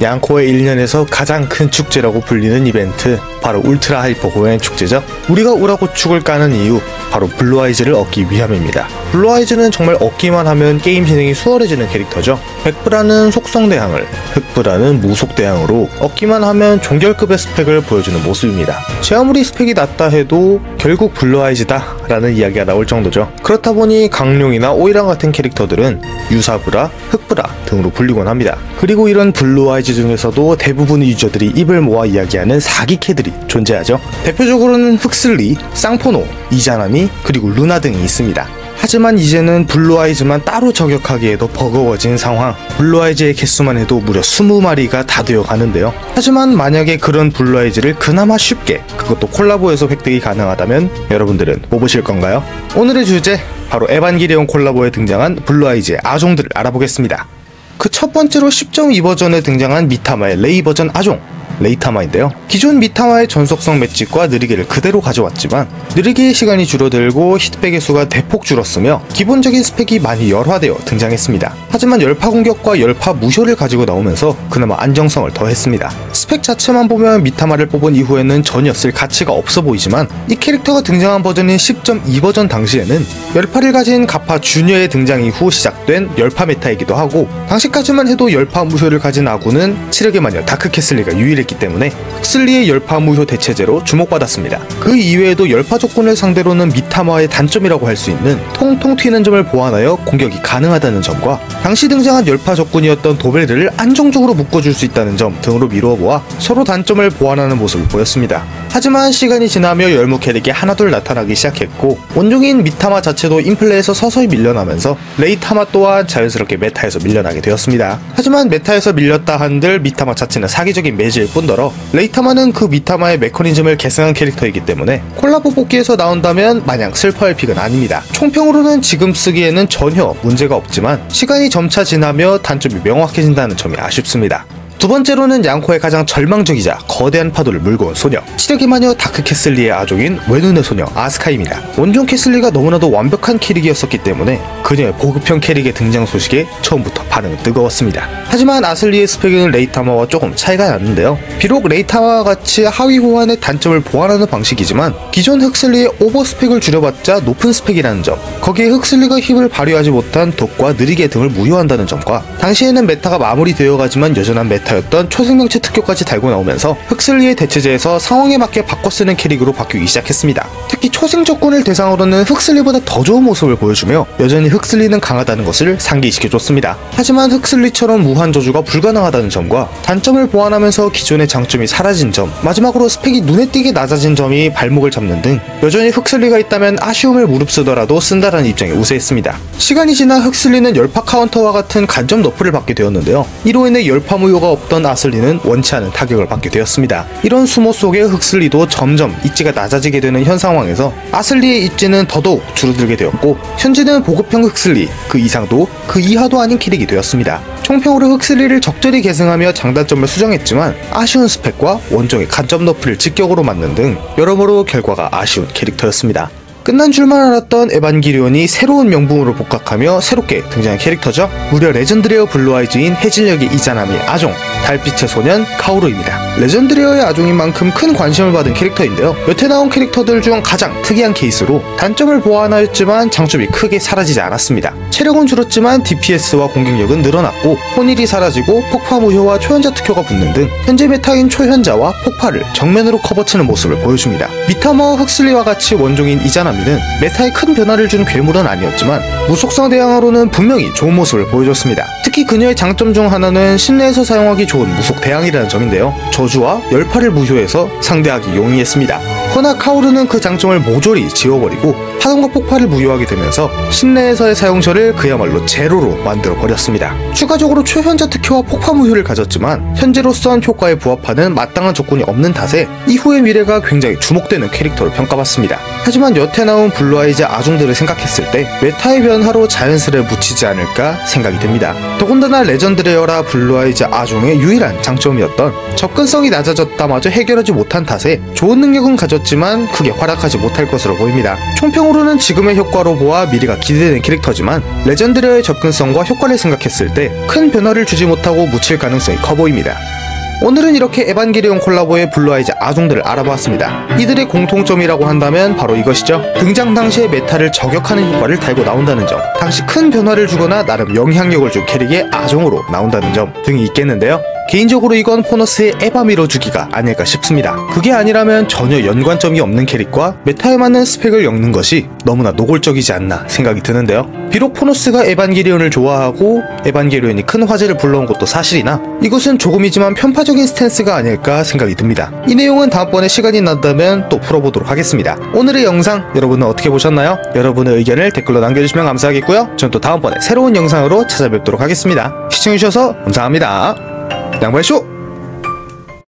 양코의 1년에서 가장 큰 축제라고 불리는 이벤트, 바로 울트라 하이퍼 고양이 축제죠. 우리가 우라고축을 까는 이유, 바로 블루아이즈를 얻기 위함입니다. 블루아이즈는 정말 얻기만 하면 게임 진행이 수월해지는 캐릭터죠. 백브라는 속성대항을, 흑브라는 무속대항으로 얻기만 하면 종결급의 스펙을 보여주는 모습입니다. 제 아무리 스펙이 낮다 해도 결국 블루아이즈다 라는 이야기가 나올 정도죠. 그렇다 보니 강룡이나 오이랑 같은 캐릭터들은 유사브라, 흑브라 등으로 불리곤 합니다. 그리고 이런 블루아이즈 중에서도 대부분의 유저들이 입을 모아 이야기하는 사기캐들이 존재하죠. 대표적으로는 흑슬리, 쌍포노, 이자나미, 그리고 루나 등이 있습니다. 하지만 이제는 블루아이즈만 따로 저격하기에도 버거워진 상황. 블루아이즈의 개수만 해도 무려 20마리가 다 되어 가는데요. 하지만 만약에 그런 블루아이즈를 그나마 쉽게, 그것도 콜라보에서 획득이 가능하다면 여러분들은 뽑으실 건가요? 오늘의 주제, 바로 에반게리온 콜라보에 등장한 블루아이즈의 아종들을 알아보겠습니다. 그 첫 번째로 10.2 버전에 등장한 미타마의 레이 버전 아종, 레이타마인데요. 기존 미타마의 전속성 맷집과 느리게를 그대로 가져왔지만 느리게의 시간이 줄어들고 히트백의 수가 대폭 줄었으며 기본적인 스펙이 많이 열화되어 등장했습니다. 하지만 열파 공격과 열파 무효를 가지고 나오면서 그나마 안정성을 더했습니다. 스펙 자체만 보면 미타마를 뽑은 이후에는 전혀 쓸 가치가 없어 보이지만 이 캐릭터가 등장한 버전인 10.2 버전 당시에는 열파를 가진 가파 주니어의 등장 이후 시작된 열파 메타이기도 하고, 당시까지만 해도 열파 무효를 가진 아군은 치력의 마녀 다크캐슬리가 유일했기 때문에 흑슬리의 열파 무효 대체제로 주목받았습니다. 그 이외에도 열파 조건을 상대로는 미타마의 단점이라고 할 수 있는 통통 튀는 점을 보완하여 공격이 가능하다는 점과 당시 등장한 열파 적군이었던 도벨르를 안정적으로 묶어줄 수 있다는 점 등으로 미루어 보아 서로 단점을 보완하는 모습을 보였습니다. 하지만 시간이 지나며 열무 캐릭이 하나둘 나타나기 시작했고, 원종인 미타마 자체도 인플레에서 서서히 밀려나면서 레이타마 또한 자연스럽게 메타에서 밀려나게 되었습니다. 하지만 메타에서 밀렸다 한들 미타마 자체는 사기적인 매지일 뿐더러 레이타마는 그 미타마의 메커니즘을 계승한 캐릭터이기 때문에 콜라보 뽑기에서 나온다면 마냥 슬퍼할 픽은 아닙니다. 총평으로는 지금 쓰기에는 전혀 문제가 없지만 시간이 점차 지나며 단점이 명확해진다는 점이 아쉽습니다. 두 번째로는 양코의 가장 절망적이자 거대한 파도를 물고 온 소녀, 치력의 마녀 다크캐슬리의 아종인 외눈의 소녀 아스카입니다. 원종 캐슬리가 너무나도 완벽한 캐릭이었었기 때문에 그녀의 보급형 캐릭의 등장 소식에 처음부터 반응은 뜨거웠습니다. 하지만 아슬리의 스펙은 레이타마와 조금 차이가 났는데요. 비록 레이타마와 같이 하위 호환의 단점을 보완하는 방식이지만 기존 흑슬리의 오버 스펙을 줄여봤자 높은 스펙이라는 점, 거기에 흑슬리가 힘을 발휘하지 못한 독과 느리게 등을 무효한다는 점과 당시에는 메타가 마무리되어 가지만 여전한 메타였던 초생명체 특효까지 달고 나오면서 흑슬리의 대체제에서 상황에 맞게 바꿔 쓰는 캐릭으로 바뀌기 시작했습니다. 특히 초생 적군을 대상으로는 흑슬리보다 더 좋은 모습을 보여주며 여전히 흑슬리는 강하다는 것을 상기시켜줬습니다. 하지만 흑슬리처럼 무한 저주가 불가능하다는 점과 단점을 보완하면서 기존의 장점이 사라진 점, 마지막으로 스펙이 눈에 띄게 낮아진 점이 발목을 잡는 등 여전히 흑슬리가 있다면 아쉬움을 무릅쓰더라도 쓴다라는 입장이 우세했습니다. 시간이 지나 흑슬리는 열파 카운터와 같은 간접 너프를 받게 되었는데요. 이로 인해 열파 무효가 없던 아슬리는 원치 않은 타격을 받게 되었습니다. 이런 수모 속에 흑슬리도 점점 입지가 낮아지게 되는 현 상황에서 아슬리의 입지는 더더욱 줄어들게 되었고, 현재는 보급형 흑슬리, 그 이상도 그 이하도 아닌 캐릭이 되었습니다. 총평으로 흑슬리를 적절히 계승하며 장단점을 수정했지만 아쉬운 스펙과 원종의 간접 너프를 직격으로 맞는 등 여러모로 결과가 아쉬운 캐릭터였습니다. 끝난 줄만 알았던 에반게리온이 새로운 명붕으로 복각하며 새롭게 등장한 캐릭터죠. 무려 레전드레어 블루아이즈인 해질녘의 이자나미 아종, 달빛의 소년 카오루입니다. 레전드레어의 아종인 만큼 큰 관심을 받은 캐릭터인데요. 여태 나온 캐릭터들 중 가장 특이한 케이스로 단점을 보완하였지만 장점이 크게 사라지지 않았습니다. 체력은 줄었지만 DPS와 공격력은 늘어났고, 혼일이 사라지고 폭파 무효와 초현자 특효가 붙는 등 현재 메타인 초현자와 폭파를 정면으로 커버치는 모습을 보여줍니다. 미타마와 흑슬리와 같이 원종인 이자나미는 메타에 큰 변화를 준 괴물은 아니었지만 무속성 대항으로는 분명히 좋은 모습을 보여줬습니다. 특히 그녀의 장점 중 하나는 실내에서 사용하기 좋은 무속 대항이라는 점인데요. 저주와 열파를 무효해서 상대하기 용이했습니다. 허나 카오루는 그 장점을 모조리 지워버리고 파동과 폭발을 무효하게 되면서 실내에서의 사용처를 그야말로 제로로 만들어버렸습니다. 추가적으로 초현자 특효와 폭파 무효를 가졌지만 현재로선 효과에 부합하는 마땅한 조건이 없는 탓에 이후의 미래가 굉장히 주목되는 캐릭터로 평가받습니다. 하지만 여태 나온 블루아이즈 아종들을 생각했을 때 메타의 변화로 자연스레 묻히지 않을까 생각이 됩니다. 더군다나 레전드레어라 블루아이즈 아종의 유일한 장점이었던 접근성이 낮아졌다마저 해결하지 못한 탓에 좋은 능력은 가졌지만 있었지만 크게 활약하지 못할 것으로 보입니다. 총평으로는 지금의 효과로 보아 미래가 기대되는 캐릭터지만 레전드리어의 접근성과 효과를 생각했을 때 큰 변화를 주지 못하고 묻힐 가능성이 커 보입니다. 오늘은 이렇게 에반게리온 콜라보의 블루아이즈 아종들을 알아보았습니다. 이들의 공통점이라고 한다면 바로 이것이죠. 등장 당시의 메타를 저격하는 효과를 달고 나온다는 점, 당시 큰 변화를 주거나 나름 영향력을 준 캐릭의 아종으로 나온다는 점 등이 있겠는데요. 개인적으로 이건 포너스의 에바 밀어주기가 아닐까 싶습니다. 그게 아니라면 전혀 연관점이 없는 캐릭과 메타에 맞는 스펙을 엮는 것이 너무나 노골적이지 않나 생각이 드는데요. 비록 포너스가 에반게리온을 좋아하고 에반게리온이 큰 화제를 불러온 것도 사실이나 이것은 조금이지만 편파적인 스탠스가 아닐까 생각이 듭니다. 이 내용은 다음번에 시간이 난다면 또 풀어보도록 하겠습니다. 오늘의 영상 여러분은 어떻게 보셨나요? 여러분의 의견을 댓글로 남겨주시면 감사하겠고요. 전 또 다음번에 새로운 영상으로 찾아뵙도록 하겠습니다. 시청해주셔서 감사합니다. 양발쇼!